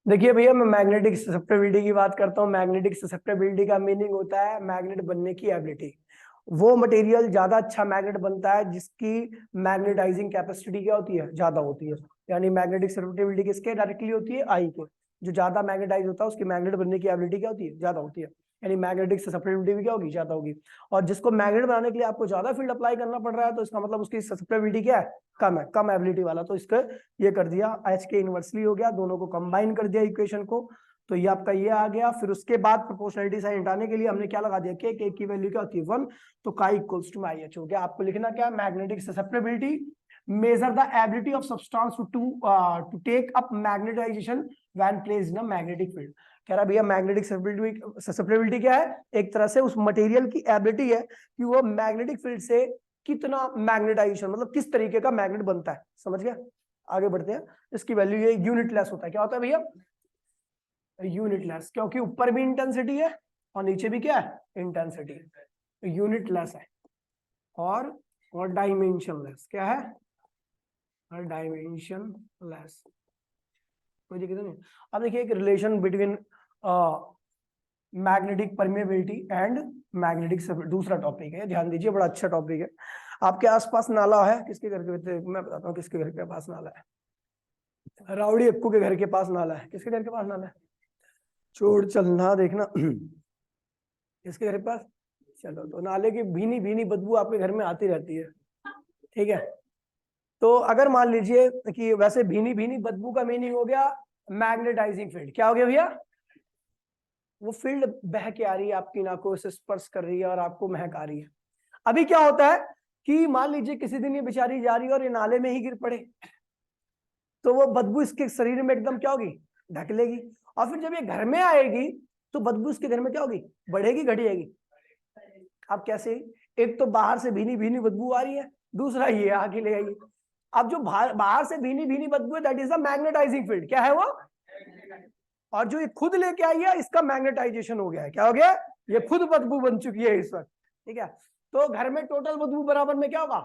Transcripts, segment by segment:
देखिए भैया, मैं मैग्नेटिक ससेप्टेबिलिटी की बात करता हूँ। मैग्नेटिक ससेप्टेबिलिटी का मीनिंग होता है मैग्नेट बनने की एबिलिटी। वो मटेरियल ज्यादा अच्छा मैग्नेट बनता है जिसकी मैग्नेटाइजिंग कैपेसिटी क्या होती है, ज्यादा होती है। यानी मैग्नेटिक ससेप्टेबिलिटी किसके डायरेक्टली होती है, आई के। जो ज्यादा मैग्नेटाइज होता है उसकी मैग्नेट बनने की एबिलिटी क्या होती है, ज्यादा होती है। यानी मैग्नेटिक ससेप्टेबिलिटी भी क्या होगी, ज्यादा होगी। और जिसको मैग्नेट बनाने के लिए आपको ज्यादा फील्ड अप्लाई करना पड़ रहा है तो इसका मतलब उसकी ससेप्टेबिलिटी क्या है, कम है, कम एबिलिटी वाला। तो इसका ये कर दिया, एच के इनवर्सली हो गया, दोनों को कंबाइन कर दिया इक्वेशन को। तो ये आपका ये आ गया। फिर उसके बाद प्रोपोर्शनलिटी साइन हटाने के लिए हमने क्या लगा दिया, के की वैल्यू क्या होती है 1, तो का इक्वल्स टू आई एच हो गया। आपको लिखना क्या है, magnetic susceptibility measure the ability of substance to take up magnetization when placed in a magnetic field. कह रहा भैया मैग्नेटिक ससेप्टेबिलिटी क्या है, एक तरह से उस मटेरियल की एबिलिटी है कि वो मैग्नेटिक फील्ड से कितना मैग्नेटाइजेशन, मतलब किस तरीके का मैग्नेट बनता है। समझ गया, आगे बढ़ते हैं। इसकी वैल्यू ये यूनिटलेस होता है। क्या होता है भैया, यूनिटलेस, क्योंकि ऊपर भी इंटेंसिटी है और नीचे भी क्या है, इंटेंसिटी। यूनिटलेस है और डायमेंशनलेस। क्या है, और डायमेंशनलेस, कोई दिक्कत नहीं। अब देखिए एक relation between magnetic permeability and magnetic, दूसरा टॉपिक है, ध्यान दीजिए, बड़ा अच्छा टॉपिक है। आपके आसपास नाला है, किसके घर के, मैं बताता हूँ किसके घर के पास नाला है। राउडी अक्कू के घर के पास नाला है। किसके घर के पास नाला है, छोड़ चलना देखना किसके घर के पास। चलो, तो नाले की भीनी भीनी बदबू आपके घर में आती रहती है, ठीक है। तो अगर मान लीजिए कि वैसे भीनी भीनी बदबू का मीनिंग हो गया मैग्नेटाइजिंग फील्ड। क्या हो गया भैया, वो फील्ड बह के आ रही है, आपकी नाकों से स्पर्श कर रही है और आपको महक आ रही है। अभी क्या होता है कि मान लीजिए किसी दिन ये बेचारी जा रही है और ये नाले में ही गिर पड़े, तो वो बदबू इसके शरीर में एकदम क्या होगी, ढक लेगी। और फिर जब ये घर में आएगी तो बदबू इसके घर में क्या होगी, बढ़ेगी घटेगी। अब कैसे, एक तो बाहर से भीनी भीनी बदबू आ रही है, दूसरा ये आके ले आएगी। अब जो बाहर से भीनी भीनी बदबू है, that is the magnetizing field. क्या है वो, और जो ये खुद लेके आई है इसका मैग्नेटाइजेशन हो गया है। क्या हो गया, ये खुद बदबू बन चुकी है इस वक्त, ठीक है। तो घर में टोटल बदबू बराबर में क्या होगा,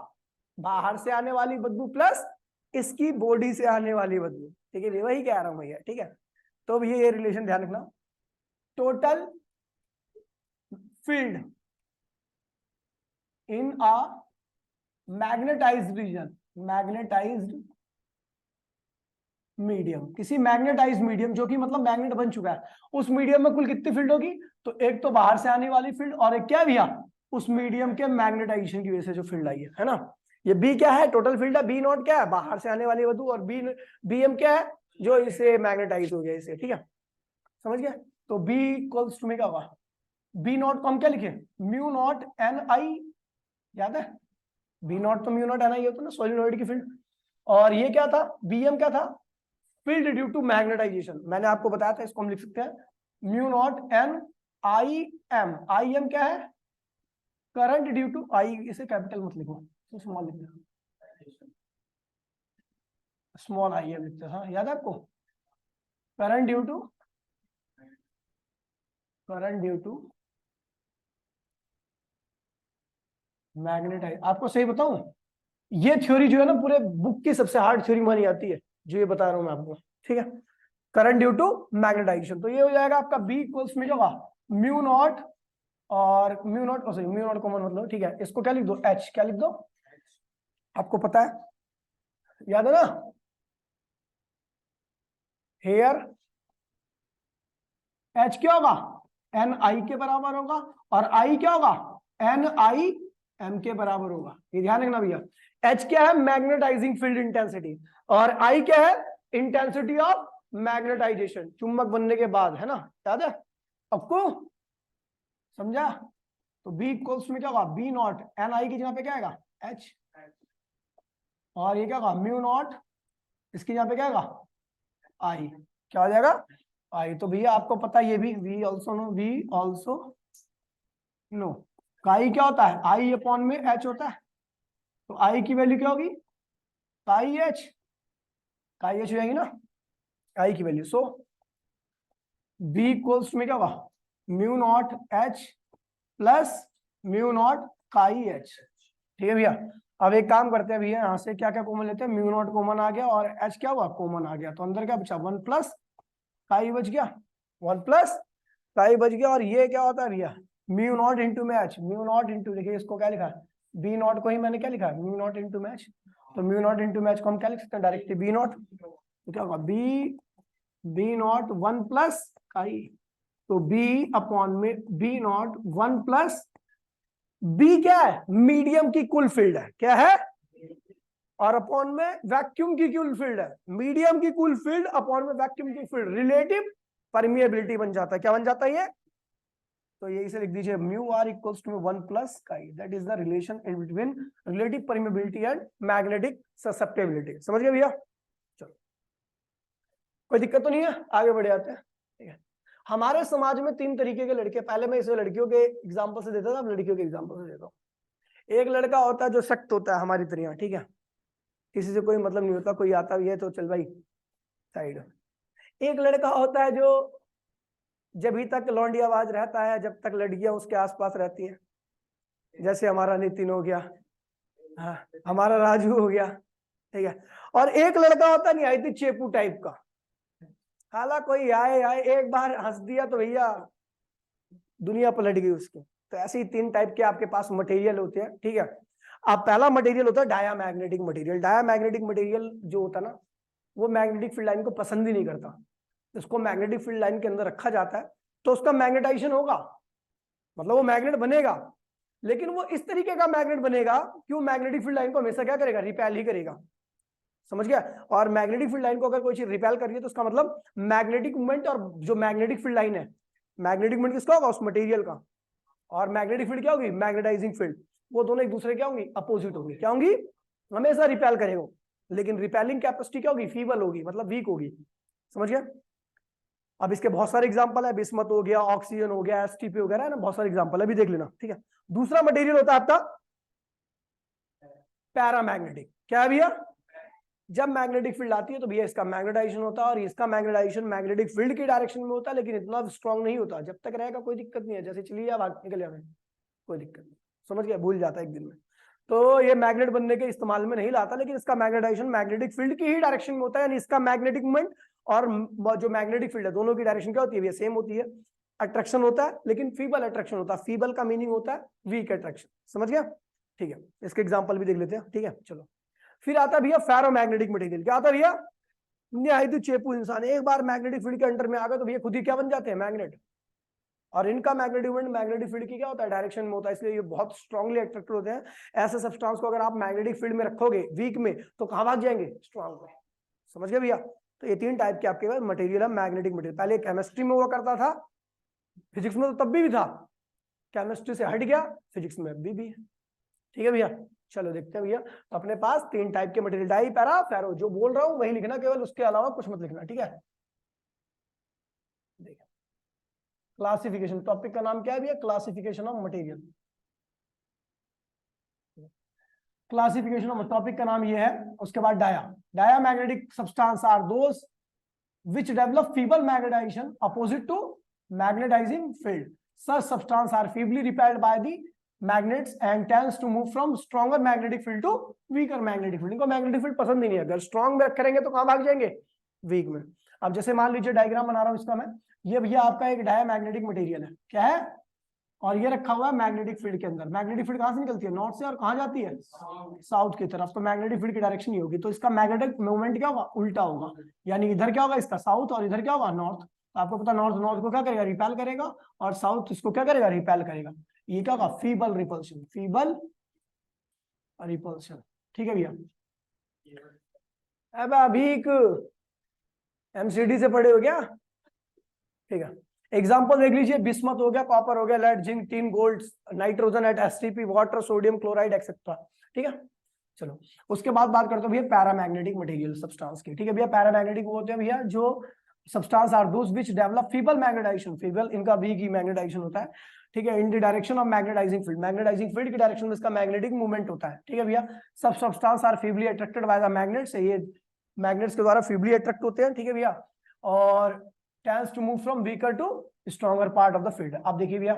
बाहर से आने वाली बदबू प्लस इसकी बॉडी से आने वाली बदबू, ठीक है। वही कह रहा हूं भैया, ठीक है। तो अब ये रिलेशन ध्यान रखना, total field in a magnetized region, magnetized medium, किसी मैग्नेटाइज मीडियम जो कि मतलब मैग्नेट बन चुका है, उस मीडियम में कुल कितनी फील्ड होगी, तो एक तो बाहर से आने वाली फील्ड और एक क्या भैया, उस मीडियम के मैग्नेटाइजेशन की वजह से जो फील्ड आई है ना। ये बी क्या है, टोटल फील्ड है। बी नॉट क्या है, बाहर से आने वाली वस्तु, और बी एम क्या है, जो इसे मैग्नेटाइज हो गया इसे, ठीक है। समझ गया। तो बी इक्वल्स टू में क्या होगा, बी नॉट को हम क्या लिखे, म्यू नॉट एन आई, याद है, बी नॉट तो म्यू नॉट एन आई होता है ना, सोलिनॉइड की फील्ड। और ये क्या था, बी एम क्या था, फील्ड ड्यू टू मैग्नेटाइजेशन। मैंने आपको बताया था, इसको हम लिख सकते हैं mu not an I am. I am क्या है, करंट ड्यू टू, आई इसे कैपिटल मत लिखो, स्मॉल लिखना, स्मॉल आई एम लिखते हैं, हाँ याद है आपको, current due to, current due to magnetize. आपको सही बताऊं, ये थ्योरी जो है ना पूरे बुक की सबसे हार्ड थ्योरी मानी जाती है, जो ये बता रहा हूं मैं आपको, ठीक है। करंट ड्यू टू मैग्नेटाइजेशन, तो ये हो जाएगा आपका बी इक्वल्स में क्या होगा, म्यू नॉट, और mu naught, sorry mu naught common मतलब, ठीक है। इसको क्या लिख दो, एच, क्या लिख दो, आपको पता है, याद है ना, हेयर एच क्या होगा, एन आई के बराबर होगा, और आई क्या होगा, एन आई एम के बराबर होगा। ये ध्यान रखना भैया, एच क्या है, मैग्नेटाइजिंग फील्ड इंटेंसिटी, और आई क्या है, इंटेंसिटी ऑफ मैग्नेटाइजेशन, चुंबक बनने के बाद, है ना, याद है आपको, समझा। तो बी इक्वल्स में क्या होगा, बी नॉट एन आई की जगह पे क्या आएगा, एच, और ये क्या होगा, म्यू नॉट, इसकी जगह पे क्या आएगा, आई, क्या हो जाएगा, आई। तो भैया आपको पता है, ये भी we also know, we also know, chi क्या होता है, आई अपॉन में एच होता है। तो आई की वैल्यू क्या होगी, काई एच, काई एच हो जाएगी ना आई की वैल्यू। सो बी इक्वल्स में क्या होगा, mu naught H plus mu naught काई एच, ठीक है भैया। अब एक काम करते हैं भैया, यहाँ से क्या क्या कॉमन लेते हैं, म्यू नॉट कॉमन आ गया और एच क्या हुआ, कॉमन आ गया, तो अंदर क्या बचा, 1 प्लस काई बच गया, 1 प्लस काई बच गया। और ये क्या होता है भैया, म्यू नॉट इंटू में एच, म्यू नॉट इंटू, देखिए इसको क्या लिखा है, बी नॉट को ही मैंने क्या लिखा है, म्यू नॉट इंटू में एच, तो म्यू नॉट इंटू में एच को हम क्या लिख सकते हैं, डायरेक्टली बी नॉट, तो क्या होगा बी नॉट 1 प्लस काई, तो बी अपॉन में बी नॉट 1 प्लस, बी क्या है, मीडियम की कुल फील्ड है, क्या है, और अपॉन में वैक्यूम की कुल फील्ड है, मीडियम की कुल फील्ड अपॉन में वैक्यूम की फील्ड, रिलेटिव परमिएबिलिटी बन जाता है, क्या बन जाता है ये, तो यही से लिख दीजिए mu r equals to 1 plus chi, that is the relation in between relative permeability and magnetic susceptibility. समझ गए भैया, चलो कोई दिक्कत तो नहीं है, आगे बढ़ जाते हैं। ठीक है, हमारे समाज में 3 तरीके के लड़के, पहले मैं इसे लड़कियों के एग्जाम्पल से देता था, अब लड़कियों के एग्जाम्पल से देता हूँ। एक लड़का होता है जो सख्त होता है हमारी तरह, ठीक है, किसी से कोई मतलब नहीं होता, कोई आता भी है तो चल भाई साइड। एक लड़का होता है जो जब ही तक लौंडी आवाज रहता है, जब तक लड़कियां उसके आसपास रहती हैं, जैसे हमारा नितिन हो गया, हाँ हमारा राजू हो गया, ठीक है। और एक लड़का होता नहीं आई थी चेपू टाइप का, हालांकि कोई आए आए एक बार हंस दिया तो भैया दुनिया पलट गई उसकी। तो ऐसे ही 3 टाइप के आपके पास मटेरियल होते हैं, ठीक है। अब पहला मटेरियल होता है डायामैग्नेटिक मटेरियल। डायामैग्नेटिक मटेरियल जो होता है ना, वो मैग्नेटिक फील्ड लाइन को पसंद ही नहीं करता, उसको मैग्नेटिक फील्ड लाइन के अंदर रखा जाता है तो उसका मैग्नेटाइजेशन होगा, मतलब वो मैग्नेट बनेगा, लेकिन वो इस तरीके का मैग्नेट बनेगा कि वो मैग्नेटिक फील्ड लाइन को हमेशा क्या करेगा, रिपेल ही करेगा। समझ गया, और मैग्नेटिक फील्ड लाइन को अगर कोई चीज रिपेल कर रही है तो उसका मतलब मैग्नेटिक मूवमेंट और जो मैग्नेटिक फील्ड लाइन है, मैग्नेटिक मूवमेंट किसका होगा, उस मटेरियल का, और मैग्नेटिक फील्ड क्या होगी, मैग्नेटाइजिंग फील्ड, वो दोनों एक दूसरे क्या होंगी, अपोजिट होंगी, क्या होंगी, हमेशा रिपेल करेगा, लेकिन रिपेलिंग कैपेसिटी क्या होगी, फीबल होगी, मतलब वीक होगी। समझ गया, अब इसके बहुत सारे एग्जांपल है, बिस्मत हो गया, ऑक्सीजन हो गया, एसटीपी वगैरह है ना, बहुत सारे एग्जांपल है, अभी देख लेना, ठीक है। दूसरा मटेरियल होता है आपका पैरामैग्नेटिक। क्या है भैया, जब मैग्नेटिक फील्ड आती है तो भैया इसका मैग्नेटाइजेशन होता है, और इसका मैग्नेटाइजेशन मैग्नेटिक फील्ड की डायरेक्शन में होता है, लेकिन इतना स्ट्रांग नहीं होता, जब तक रहेगा कोई दिक्कत नहीं है, जैसे चलिए या निकल जाए कोई दिक्कत नहीं, समझ गया, भूल जाता है एक दिन में। तो ये मैग्नेट बनने के इस्तेमाल में नहीं लाता, लेकिन इसका मैग्नेटाइजेशन मैग्नेटिक फील्ड की ही डायरेक्शन में होता है, यानी इसका मैग्नेटिक मूवमेंट और जो मैग्नेटिक फील्ड है दोनों की डायरेक्शन क्या होती है, सेम होती है। अट्रैक्शन होता है, लेकिन फीबल अट्रैक्शन होता है, फीबल का मीनिंग होता है वीक अट्रैक्शन। समझ गया, ठीक है, इसके एग्जाम्पल भी देख लेते हैं, ठीक है। चलो फिर आता है भैया फेरोमैग्नेटिक मटेरियल। क्या आता है भैया, निहायत चेपू इंसान, एक बार मैग्नेटिक फील्ड के अंडर में आ गए तो भैया खुद ही क्या बन जाते हैं, मैग्नेट, और इनका मैग्नेटिक मूवमेंट मैग्नेटिक फील्ड की क्या होता है, डायरेक्शन में होता है, इसलिए ये बहुत स्ट्रांगली अट्रैक्टेड होते हैं। ऐसे सब्सटेंस को अगर आप मैग्नेटिक फील्ड में रखोगे वीक में तो कहां भाग जाएंगे, स्ट्रांग में। समझ गए भैया, तो ये 3 टाइप के आपके पास मटेरियल है, मैग्नेटिक मटेरियल। पहले केमिस्ट्री में हुआ करता था, फिजिक्स में तो तब भी था, केमिस्ट्री से हट गया, फिजिक्स में अभी भी है। ठीक है भैया, चलो देखते हैं भैया। तो अपने पास 3 टाइप के मटेरियल, डाई पैरा फेरो, जो बोल रहा हूं वही लिखना, केवल उसके अलावा कुछ मत लिखना, ठीक है। देखिए क्लासिफिकेशन, टॉपिक का नाम क्या है भैया, classification of material. Classification of topic का नाम ये है। उसके बाद diamagnetic substance are those which develop feeble magnetization opposite to magnetizing field. Such substances are feebly repelled by the magnets and tends to move from stronger magnetic field to weaker magnetic field. इनको magnetic field पसंद ही नहीं है, अगर strong में करेंगे तो कहां भाग जाएंगे, वीक में। अब जैसे मान लीजिए डायग्राम बना रहा हूं इसका मैं, ये भैया आपका एक डायामैग्नेटिक मटेरियल है, क्या है, और ये रखा हुआ है मैग्नेटिक फील्ड के अंदर। मैग्नेटिक फील्ड कहां से निकलती है, नॉर्थ से, और कहां जाती है, साउथ की तरफ, तो मैग्नेटिक फील्ड की डायरेक्शन ही होगी, तो इसका मैग्नेटिक मूवमेंट क्या होगा, उल्टा होगा, यानी इधर क्या होगा, इसका साउथ, और इधर क्या होगा, नॉर्थ। तो आपको पता, नॉर्थ नॉर्थ को क्या करेगा, रिपेल करेगा, और साउथ इसको क्या करेगा, रिपेल करेगा। ये क्या होगा, फीबल रिपल्शन, फीबल रिपल्शन। ठीक है भैया, अब अभी एक एमसीडी से पढ़े हो क्या, ठीक है। एग्जाम्पल देख लीजिए, बिस्मत हो गया, कॉपर हो गया, lead, zinc, tin, gold, nitrogen at STP, water, sodium chloride etcetera. ठीक है, चलो उसके बाद बात करते हैं भैया पैरामैग्नेटिक मटेरियल सब्सटेंस की। ठीक है भैया, पैरामैग्नेटिक वो होते हैं भैया जो substance are those which develop feeble magnetization, feeble इनका वीक ही मैग्नेटाइजेशन होता है, ठीक है, in the direction of magnetizing field, magnetizing field की डायरेक्शन में इसका मैग्नेटिक मूवमेंट होता है। ठीक है भैया, सब substance are feebly attracted by the magnets, ये मैग्नेट्स के द्वारा फीबली अट्रैक्ट होते हैं। ठीक है भैया, और tends to move from weaker to stronger part of the field. आप देखिए भैया,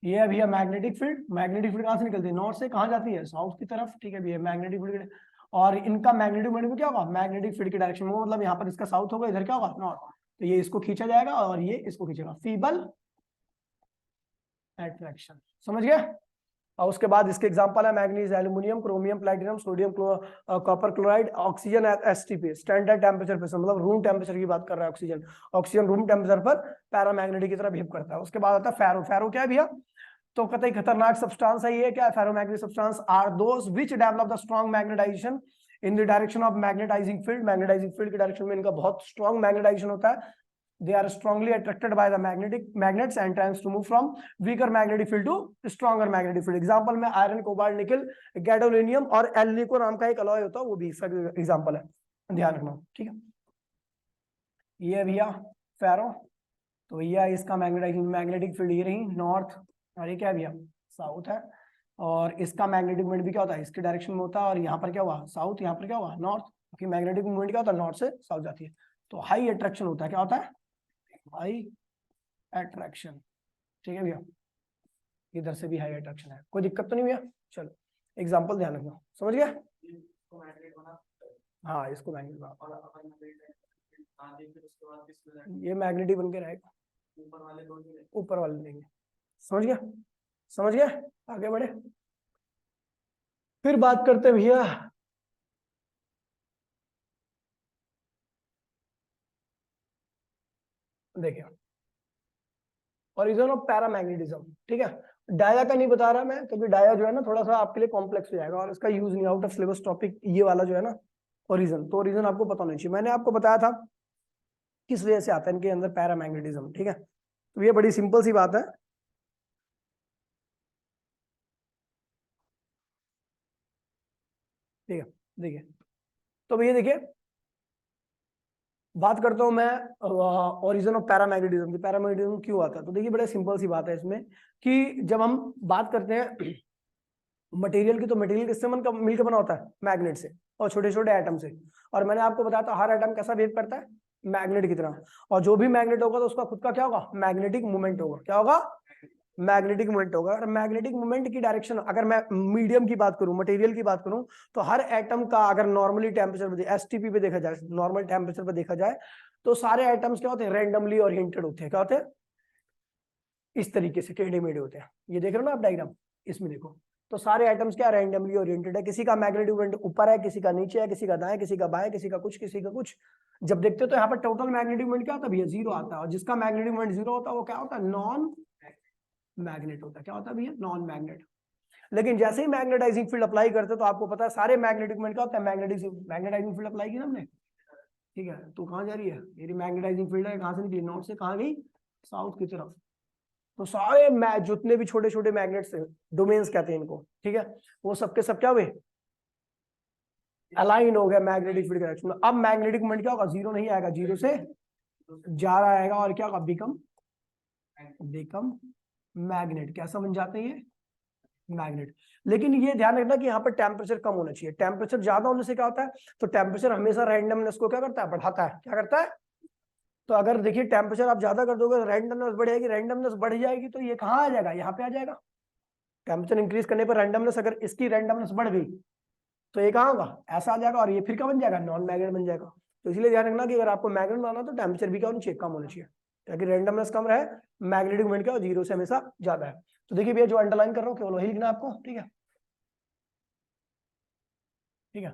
ये है भैया मैग्नेटिक फील्ड। मैग्नेटिक फील्ड कहाँ से निकलती है? नॉर्थ से। कहाँ जाती है? साउथ की तरफ। ठीक है भैया, मैग्नेटिक फील्ड। और इनका मैग्नेटिक मोमेंट में क्या होगा? मैग्नेटिक फील्ड की डायरेक्शन में, मतलब यहाँ पर इसका साउथ होगा, इधर क्या होगा? नॉर्थ। तो ये इसको खींचा जाएगा और ये इसको खींचेगा। Feeble attraction. समझ गए? और उसके बाद इसके एग्जांपल है manganese, aluminium, chromium, platinum, sodium, copper chloride, oxygen STP, standard temperature पे, मतलब रूम टेम्परेचर की बात कर रहा है ऑक्सीजन। ऑक्सीजन रूम टेम्परेचर पर पैरामैग्नेटिक की तरह बिहेव करता है। उसके बाद आता है फेरो। फेरो क्या है भैया? तो कतई खतरनाक सब्सटेंस है ये। क्या है? Ferromagnetic substance are those which develop the strong magnetization in the direction of magnetizing field. Magnetizing field की डायरेक्शन में इनका बहुत स्ट्रांग मैग्नेटाइजेशन होता है। They are strongly attracted by the magnets and tends to move from weaker magnetic field to stronger magnetic field. Example में iron, cobalt, निकल, gadolinium और alnico नाम का एक अलॉय होता है, वो भी इसका एग्जांपल है, ध्यान रखना। ठीक है, ये भैया फेरो। तो भैया इसका मैग्नेटिक फील्ड ये रही नॉर्थ, और ये क्या भैया? साउथ है। और इसका मैग्नेटिक मोमेंट भी क्या होता है? इसके डायरेक्शन में होता है। और यहाँ पर क्या हुआ? साउथ। यहाँ पर क्या हुआ? नॉर्थ। क्योंकि मैग्नेटिक मोमेंट क्या होता है? नॉर्थ से साउथ जाती है। तो हाई अट्रैक्शन होता है। क्या होता है? High attraction. ठीक है भैया, इधर से भी हाई अट्रैक्शन है, कोई दिक्कत तो नहीं भैया? चलो एग्जांपल ध्यान रखना। समझ गया? हाँ, इसको मैग्नेट ये मैग्नेटिक बन के रहेगा, ऊपर वाले देंगे। समझ गया? समझ गया? आगे बढ़े, फिर बात करते भैया देखिए ओरिजिन ऑफ पैरामैग्नेटिज्म। ठीक है, डाया का नहीं बता रहा मैं, क्योंकि डाया जो है ना थोड़ा सा आपके लिए कॉम्प्लेक्स हो जाएगा और इसका यूज नहीं, आउट ऑफ सिलेबस टॉपिक ये वाला जो है ना ओरिजिन। तो ओरिजिन आपको पता होना चाहिए। मैंने आपको बताया था किस वजह से आता है इनके अंदर पैरामैग्नेटिज्म। ठीक है, तो ये बड़ी सिंपल सी बात है। ठीक है, देखिए तो भैया देखिए बात करता हूं मैं ओरिजिन ऑफ पैरामैग्नेटिज्म की। पैरामैग्नेटिज्म क्यों आता है? तो देखिए बड़ा सिंपल सी बात है इसमें कि जब हम बात करते हैं मटेरियल की, तो मटेरियल किससे मिलकर बना होता है? मैग्नेट से और छोटे छोटे एटम से। और मैंने आपको बताया था हर एटम कैसा बिहेव करता है? मैग्नेट की तरह। और जो भी मैग्नेट होगा तो उसका खुद का क्या होगा? मैग्नेटिक मोमेंट होगा। क्या होगा? मैग्नेटिक मोमेंट होगा। और मैग्नेटिक मोमेंट की डायरेक्शन, अगर मैं मीडियम की बात करूं, मटेरियल की बात करूं, तो हर एटम का अगर नॉर्मली टेम्परेचर पे, एसटीपी पे देखा जाए, नॉर्मल टेम्परेचर पे देखा जाए, तो सारे एटम्स क्या होते हैं? रैंडमली ओरिएंटेड होते हैं। क्या होते हैं? इस तरीके से टेढ़े मेढ़े होते हैं। ये देख रहे हो ना आप डायग्राम, इसमें देखो तो सारे एटम्स क्या रैंडमली ओरिएंटेड है। किसी का मैग्नेटिक मोमेंट ऊपर है, किसी का नीचे है, किसी का दाएं, किसी का बाएं, किसी का कुछ, किसी का कुछ। जब देखते हो तो यहाँ पर टोटल मैग्नेटिक मोमेंट क्या होता है भैया? जीरो आता है। और जिसका मैग्नेटिक मोमेंट जीरो होता है वो क्या होता है? नॉन मैग्नेट होता है। क्या होता है भैया? Non magnet. लेकिन जैसे ही मैग्नेटाइजिंग फील्ड अप्लाई करते तो आपको पता है सारे मैग्नेटिक मोमेंट क्या होता है? मैग्नेटाइजिंग फील्ड अप्लाई की ना हमने। ठीक है, तो कहाँ जा रही है? मेरी मैग्नेटाइजिंग फील्ड है, कहाँ से निकली? नॉर्थ से। कहाँ गई? साउथ की तरफ। तो सारे जितने भी छोटे छोटे मैग्नेट्स हैं, डोमेन्स कहते हैं इनको, ठीक है, वो सबके सब क्या हुए? अलाइन हो गया मैग्नेटिक फील्ड के डायरेक्शन में। अब मैग्नेटिक मोमेंट क्या होगा? जीरो नहीं आएगा, जीरो से जा रहा आएगा और क्या होगा? Become magnet. कैसा बन जाते हैं ये? मैग्नेट। लेकिन ये ध्यान रखना कि यहाँ पर टेम्परेचर कम होना चाहिए। टेम्परेचर ज्यादा होने से क्या होता है? तो टेम्परेचर हमेशा रैंडमनेस को क्या करता है? बढ़ाता है। क्या करता है? तो अगर देखिए टेम्परेचर आप ज्यादा कर दोगे, रैंडमनेस बढ़ेगी, रैंडमनेस बढ़ जाएगी तो ये कहाँ आ जाएगा? यहाँ पे आ जाएगा। टेम्परेचर इंक्रीज करने पर रैंडमनेस, अगर इसकी रैंडमनेस बढ़ गई तो ये कहाँ होगा? ऐसा आ जाएगा। और ये फिर क्या बन जाएगा? नॉन मैग्नेट बन जाएगा। तो इसलिए ध्यान रखना कि अगर आपको मैग्नेट बनाना तो टेम्परेचर भी क्या होना चाहिए? कम होना चाहिए, ताकि रैंडमनेस कम रहे, मैग्नेटिक मोमेंट क्या जीरो से हमेशा ज्यादा है। तो देखिए भैया जो अंडरलाइन कर रहा हूँ केवल वही लिखना आपको। ठीक है, ठीक है।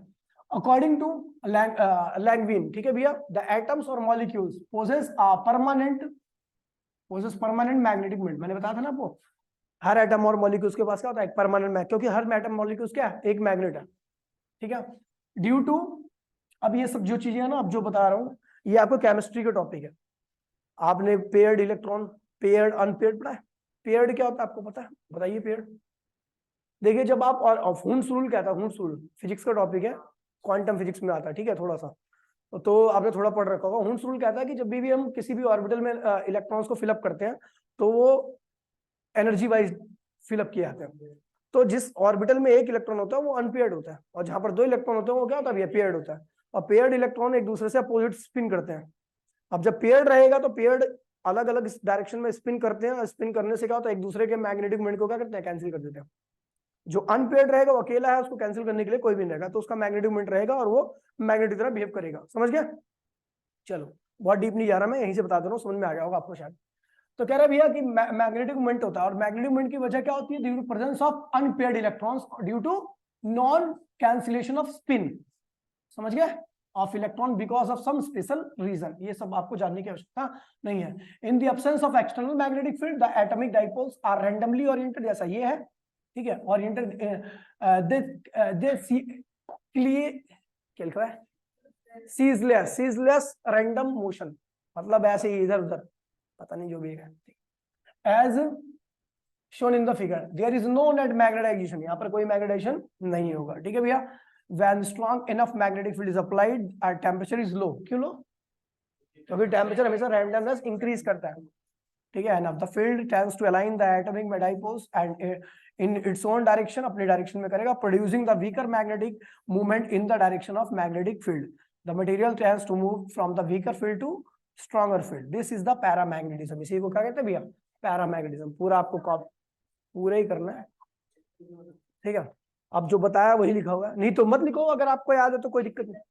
अकॉर्डिंग टू लैंगविन, ठीक है भैया, द एटम्स और molecules possess permanent magnetic moment. मैंने बताया था ना आपको, हर एटम और मॉलिक्यूल्स के पास क्या होता है? एक परमानेंट मैग, क्योंकि हर एटम मॉलिक्यूल्स क्या है? एक मैग्नेट है। ठीक है, ड्यू टू, अब ये सब जो चीजें है ना अब जो बता रहा हूँ ये आपको केमिस्ट्री का टॉपिक है। आपने पेयर्ड इलेक्ट्रॉन, पेयर्ड अनपेयर्ड पढ़ा है? पेयर्ड क्या होता है आपको पता है? बताइए पेयर्ड। देखिए जब आप, और हुन्स रूल क्या था? हुन्स रूल फिजिक्स का टॉपिक है, क्वांटम फिजिक्स में आता है। ठीक है, थोड़ा सा तो आपने थोड़ा पढ़ रखा होगा। हुन्स रूल कहता है कि जब भी हम किसी भी ऑर्बिटल में इलेक्ट्रॉन्स को फिलअप करते हैं तो वो एनर्जी वाइज फिलअप किए जाते हैं। तो जिस ऑर्बिटल में एक इलेक्ट्रॉन होता है वो अनपेयर्ड होता है, और जहां पर दो इलेक्ट्रॉन होते हैं वो क्या होता है? पेयर्ड होता है। और पेयर्ड इलेक्ट्रॉन एक दूसरे से अपोजिट स्पिन करते हैं। अब जब पेयर्ड रहेगा तो पेयर्ड अलग अलग डायरेक्शन में स्पिन करते हैं, और स्पिन करने से क्या होता है, एक दूसरे के मैग्नेटिक मोमेंट को क्या करते हैं, कैंसिल कर देते हैं। जो अनपेयर्ड रहेगा वो अकेला है, उसको कैंसिल करने के लिए कोई भी नहीं रहेगा, तो उसका मैग्नेटिक मोमेंट रहेगा और वो मैग्नेटिक तरह बिहेव करेगा। समझ गया? चलो बहुत डीप नहीं जा रहा, मैं यहीं से बता दे रहा हूँ, समझ में आ गया होगा आपको शायद। तो कह रहा भैया कि मैग्नेटिक मोमेंट होता है, और मैग्नेटिक मोमेंट की वजह क्या होती है, due to presence of unpaired electrons, due to non cancellation of spin. समझ गए? Of electron because of some special reason. ये सब आपको जानने की आवश्यकता नहीं है। In the absence of external magnetic field the atomic dipoles are randomly oriented, जैसा ये है, ठीक है, ओरिएंटेड सीजलेस रैंडम मोशन, मतलब ऐसे ही इधर उधर, पता नहीं जो भी है, as shown in the figure there is no net magnetization, यहाँ पर कोई मैग्नेटाइजेशन नहीं होगा। ठीक है भैया? when strong enough magnetic field is applied at temperature is low, क्यों लो? क्योंकि टेम्परेचर हमेशा रैंडमनेस इंक्रीज करता है। ठीक है? enough the field tends to align the atomic dipoles and in its own direction, अपने डायरेक्शन में करेगा, producing the weaker magnetic movement in the direction of magnetic field. The material tends to move from the weaker field to stronger field. This is the paramagnetism. इसी को क्या कहते हैं भैया? Paramagnetism. पूरा आपको पूरा ही करना है। ठीक है? अब जो बताया वही लिखा हुआ है, नहीं तो मत लिखो, अगर आपको याद है तो कोई दिक्कत नहीं।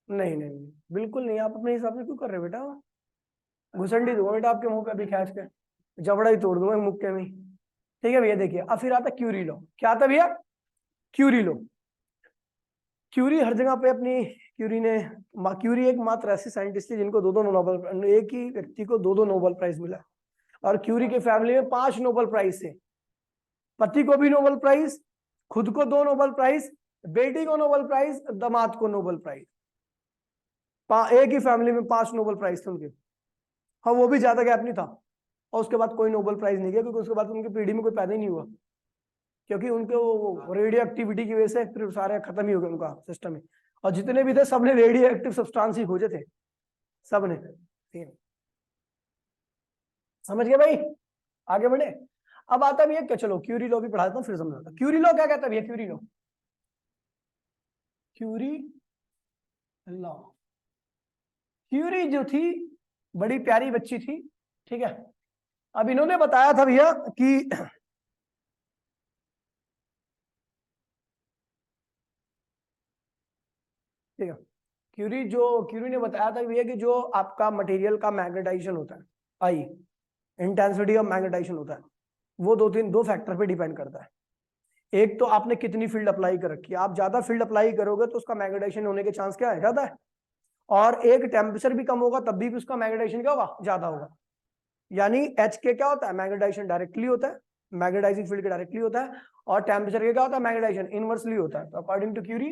नहीं नहीं नहीं, बिल्कुल नहीं। आप अपने हिसाब से क्यों कर रहे हो बेटा? घुसंडी दूंगा बेटा आपके मुंह पे अभी खींच के, जबड़ा ही तोड़ दूंगा मुक्के में। ठीक है भैया? देखिए अब फिर आता क्यूरी लॉ। क्या आता भैया? Curie law. क्यूरी हर जगह पे अपनी, क्यूरी एक मात्र ऐसी साइंटिस्ट थी जिनको दो नोबेल, एक ही व्यक्ति को दो नोबेल प्राइज मिला, और क्यूरी के फैमिली में 5 नोबेल प्राइज थे। पति को भी नोबेल प्राइज, खुद को 2 नोबेल प्राइज, बेटी को नोबेल प्राइज, दामाद को नोबेल प्राइज। एक ही फैमिली में 5 नोबेल प्राइज थे उनके। हाँ, वो भी ज्यादा गैप नहीं था, और उसके बाद कोई नोबेल प्राइज नहीं गया, क्योंकि उसके बाद उनकी पीढ़ी में कोई पैदा ही नहीं हुआ, क्योंकि उनके वो रेडियो एक्टिविटी की वजह से फिर सारे खत्म ही हो गया उनका सिस्टम ही। और जितने भी थे सबने रेडियो एक्टिव सब्सटेंस ही खोजे थे, सबने। समझ गए भाई? आगे बढ़े। अब आता भी है क्या, चलो क्यूरी लॉ भी पढ़ा देता हूँ, फिर समझ आता। क्यूरी लॉ क्या कहता है भैया? Curie law, Curie law, Curie जो थी बड़ी प्यारी बच्ची थी। ठीक है? अब इन्होंने बताया था भैया कि ठीक है, क्यूरी ने बताया था भैया कि जो आपका मटेरियल का मैग्नेटाइजेशन होता है, आई इंटेंसिटी ऑफ मैग्नेटाइजेशन होता है, वो दो फैक्टर पे डिपेंड करता है। एक तो आपने कितनी फील्ड अप्लाई कर रखी है, आप ज्यादा फील्ड अप्लाई करोगे तो उसका मैग्नेटाइजेशन होने के चांस क्या है, ज्यादा है। और एक टेम्परेचर भी कम होगा तब भी उसका मैग्नेटाइजेशन क्या होगा, ज्यादा होगा। यानी एच के क्या होता है, मैग्नेटाइजेशन डायरेक्टली होता है, मैग्नेटाइजिंग फील्ड के डायरेक्टली होता है, और टेम्परेचर के क्या होता है, मैग्नेटाइजेशन इनवर्सली होता है। तो according to Curie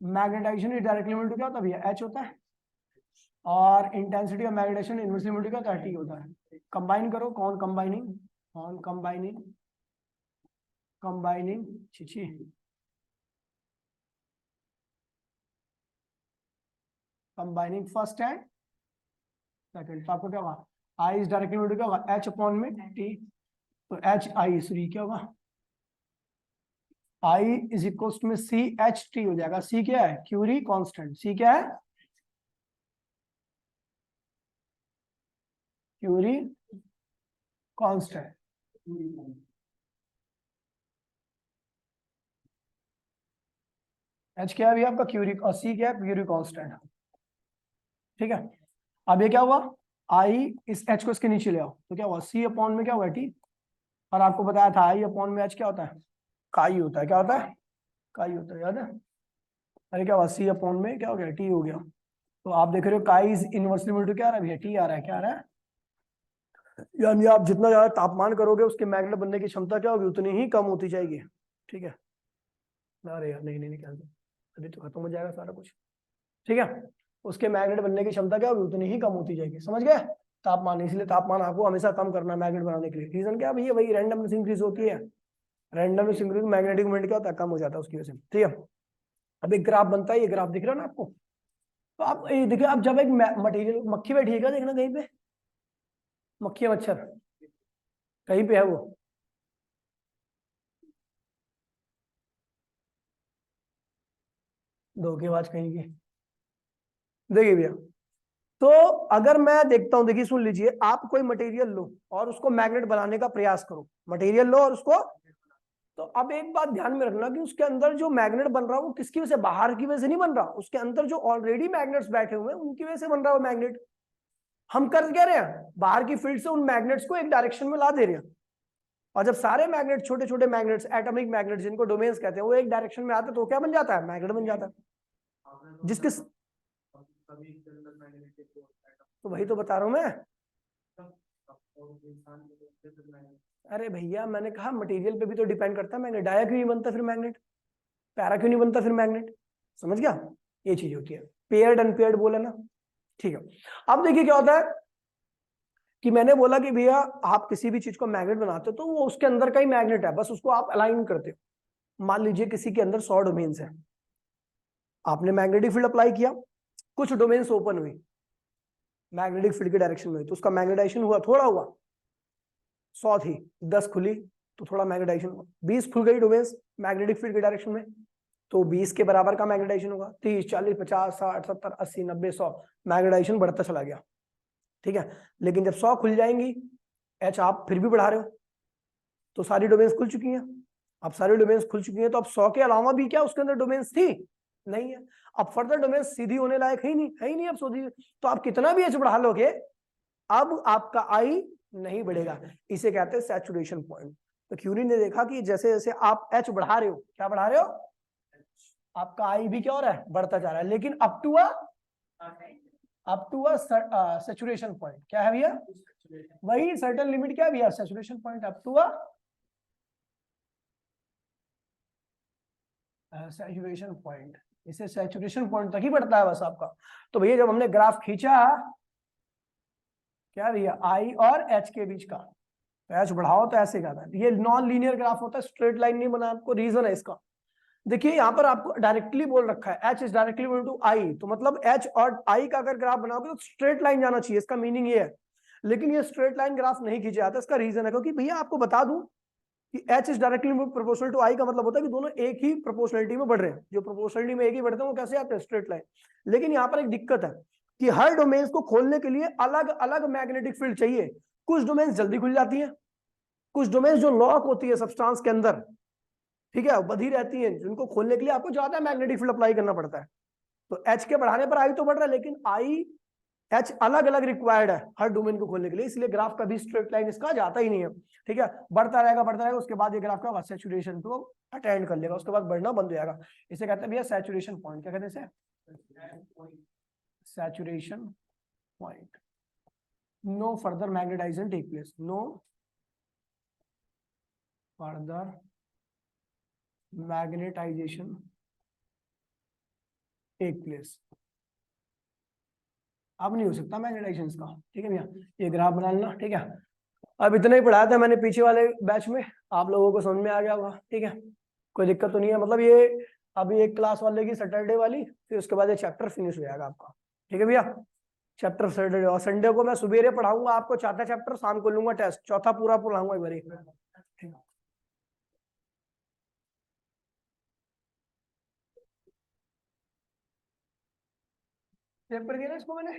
magnetization is directly equal to क्या होता है भैया, एच होता है, और intensity of magnetization inversely equal to क्या होता है, टी होता है। कंबाइन करो, कौन कंबाइनिंग छी कंबाइनिंग फर्स्ट एंड सेकंड, तो आपको क्या होगा, I is directly equal to क्या होगा, एच अपॉन में टी। तो एच आई सॉरी क्या होगा, आई इज इक्वल टू में सी एच टी हो जाएगा। सी क्या है, क्यूरी कांस्टेंट। सी क्या है, क्यूरी कांस्टेंट। एच क्या है भी आपका, क्यूरी, और सी क्या है, क्यूरी कांस्टेंट। ठीक है? अब ये क्या हुआ, आई इस एच को इसके नीचे ले आओ, तो क्या हुआ, सी अपॉन में क्या हुआ, टी। और आपको बताया था आई अपॉन में एच क्या होता है, काई होता है। क्या होता है, काई होता है, याद है? अरे क्या हुआ, सी अपॉन में क्या हो गया, टी हो गया। तो आप देख रहे हो काई इज इनवर्सली इक्वल टू क्या आ रहा है भैया, टी आ रहा है। क्या आ रहा है, यानी आप जितना ज्यादा तापमान करोगे उसके मैग्नेट बनने की क्षमता क्या होगी, उतनी ही कम होती जाएगी। ठीक है? अरे यार नहीं नहीं नहीं, अभी तो खत्म हो जाएगा सारा कुछ। ठीक है? उसके मैग्नेट बनने की क्षमता क्या होगी, उतनी ही कम होती जाएगी। समझ गए? तापमान, इसलिए तापमान आपको हमेशा कम करना है मैग्नेट बनाने के लिए। रीजन क्या भैया, वही रैंडमनेस इंक्रीज होती है, रैंडमनेस इंक्रीज मैग्नेटिक मोमेंट क्या होता है, कम हो जाता है उसकी वजह से। ठीक है? अब एक ग्राफ बनता है, ये ग्राफ दिख रहा है ना आपको? तो आप ये देखिए, आप जब एक मटेरियल, मक्खी बैठी है क्या, देखना कहीं पे, मक्खी या मच्छर कहीं पे है वो, धोखेबाज कहीं की। देखिए भैया, तो अगर मैं देखता हूं, देखिए सुन लीजिए, आप कोई मटेरियल लो और उसको मैग्नेट बनाने का प्रयास करो, मटेरियल लो और उसको, तो अब एक बात ध्यान में रखना कि उसके अंदर जो मैग्नेट बन रहा है वो किसकी वजह से, बाहर की वजह से नहीं बन रहा, उसके अंदर जो ऑलरेडी मैग्नेट्स बैठे हुए हैं उनकी वजह से बन रहा है वो मैग्नेट। हम कर क्या रहे हैं, बाहर की फील्ड से उन मैग्नेट्स को एक डायरेक्शन में ला दे रहे हैं, और जब सारे मैग्नेट, छोटे छोटे मैग्नेट्स, एटॉमिक मैग्नेट्स जिनको डोमेन्स कहते हैं, वो एक डायरेक्शन में आते हैं तो क्या बन जाता है, मैग्नेट बन जाता है। जिसके, तो वही तो बता रहा हूं मैं। अरे भैया मैंने कहा मटेरियल पे भी तो डिपेंड करता है मैग्नेट, डाया क्यों नहीं बनता फिर मैग्नेट, पैरा क्यों नहीं बनता फिर मैग्नेट, समझ गया, ये चीज होती है, पेयर्ड अनपेयर्ड बोला ना। ठीक है, अब देखिए क्या होता है कि मैंने बोला कि भैया आप किसी भी चीज को मैग्नेट बनाते हो तो वो उसके अंदर का ही मैग्नेट है, बस उसको आप अलाइन करते हो। मान लीजिए किसी के अंदर 100 डोमेन्स है, आपने मैग्नेटिक फील्ड अप्लाई किया, कुछ डोमेन्स ओपन हुई मैग्नेटिक फील्ड के डायरेक्शन में, तो उसका मैग्नेटाइजेशन हुआ, थोड़ा हुआ, 100 थी, 10 खुली तो थोड़ा मैग्नेटाइजेशन हुआ, 20 खुल गई डोमेन्स मैग्नेटिक फील्ड के डायरेक्शन में, तो 20 के बराबर का मैग्नेटाइजेशन होगा, 30 40 50 60 70 80 90 100, मैग्नेटाइजेशन बढ़ता चला गया। ठीक है, लेकिन जब 100 खुल जाएंगी, एच आप फिर भी बढ़ा रहे हो, तो सारी डोमेन्स खुल चुकी हैं। अब सारी डोमेन्स खुल चुकी हैं तो अब 100 के अलावा भी क्या उसके अंदर डोमेन्स थी, नहीं है। अब फर्दर डोमेन्स सीधी होने लायक है ही नहीं, है ही नहीं अब सीधी, तो आप कितना भी एच बढ़ा लोगे अब आपका आई नहीं बढ़ेगा, इसे कहते हैं सैचुरेशन पॉइंट। तो क्यूरी ने देखा कि जैसे जैसे आप एच बढ़ा रहे हो, क्या बढ़ा रहे हो, आपका आई भी क्या हो रहा है, बढ़ता जा रहा है, लेकिन अप टू सैचुरेशन पॉइंट, क्या है भैया, वही सर्टेन लिमिट, क्या है भैया, saturation point, up to saturation point, इसे सैचुरेशन पॉइंट तक ही बढ़ता है बस आपका। तो भैया जब हमने ग्राफ खींचा, क्या भैया, आई और एच के बीच का, तो एच बढ़ाओ तो ऐसे का था, ये नॉन लीनियर ग्राफ होता है, स्ट्रेट लाइन नहीं बना, आपको रीजन है इसका। देखिए यहाँ पर आपको डायरेक्टली बोल रखा है H is directly equal to I, तो मतलब एच और आई का अगर ग्राफ बनाओगे तो स्ट्रेट लाइन जाना चाहिए, इसका मीनिंग ये है। लेकिन ये स्ट्रेट लाइन ग्राफ नहीं खींचा जाता, इसका रीजन है क्योंकि भैया आपको बता दूं कि H is directly proportional to I का मतलब होता है कि दोनों एक ही प्रोपोर्शनलिटी में बढ़ रहे हैं, जो प्रोपोर्शनलिटी में एक ही बढ़ते हैं वो कैसे आते हैं, स्ट्रेट लाइन। लेकिन यहाँ पर एक दिक्कत है कि हर डोमेन्स को खोलने के लिए अलग अलग मैग्नेटिक फील्ड चाहिए, कुछ डोमेन्स जल्दी खुल जाती है, कुछ डोमेन्स जो लॉक होती है सब्सटेंस के अंदर, ठीक है, बधी रहती हैं, जिनको खोलने के लिए आपको ज्यादा मैग्नेटिक फील्ड अप्लाई करना पड़ता है। तो एच के बढ़ाने पर आई तो बढ़ रहा है, लेकिन आई एच अलग अलग रिक्वायर्ड है हर डोमेन को खोलने के लिए, इसलिए ग्राफ का भी स्ट्रेट लाइन इसका जाता ही नहीं है। ठीक है, बढ़ता रहेगा, उसके बाद ये ग्राफ का सैचुरेशन को अटेंड कर लेगा, उसके बाद बढ़ना बंद हो जाएगा। इसे कहते हैं भैया सैचुरेशन पॉइंट, क्या कहते हैं इसे, saturation point. No further magnetization take place, no further magnetization take place, अब नहीं हो सकता मैग्नेटाइजेशन का। ठीक है भैया, ये ग्राफ बना लेना। ठीक है, अब इतना ही पढ़ाया था मैंने पिछले वाले बैच में, आप लोगों को समझ में आ गया होगा। ठीक है, कोई दिक्कत तो नहीं है, मतलब ये अभी एक क्लास वाले की सैटरडे वाली, फिर उसके बाद ये चैप्टर फिनिश हो जाएगा आपका। ठीक है भैया, चैप्टर सैटरडे, और संडे को मैं सुबेरे पढ़ाऊंगा आपको चौथा चैप्टर, शाम को लूंगा टेस्ट, चौथा पूरा पढ़ाऊंगा एक बारी। पेपर दिया ना इसको मैंने।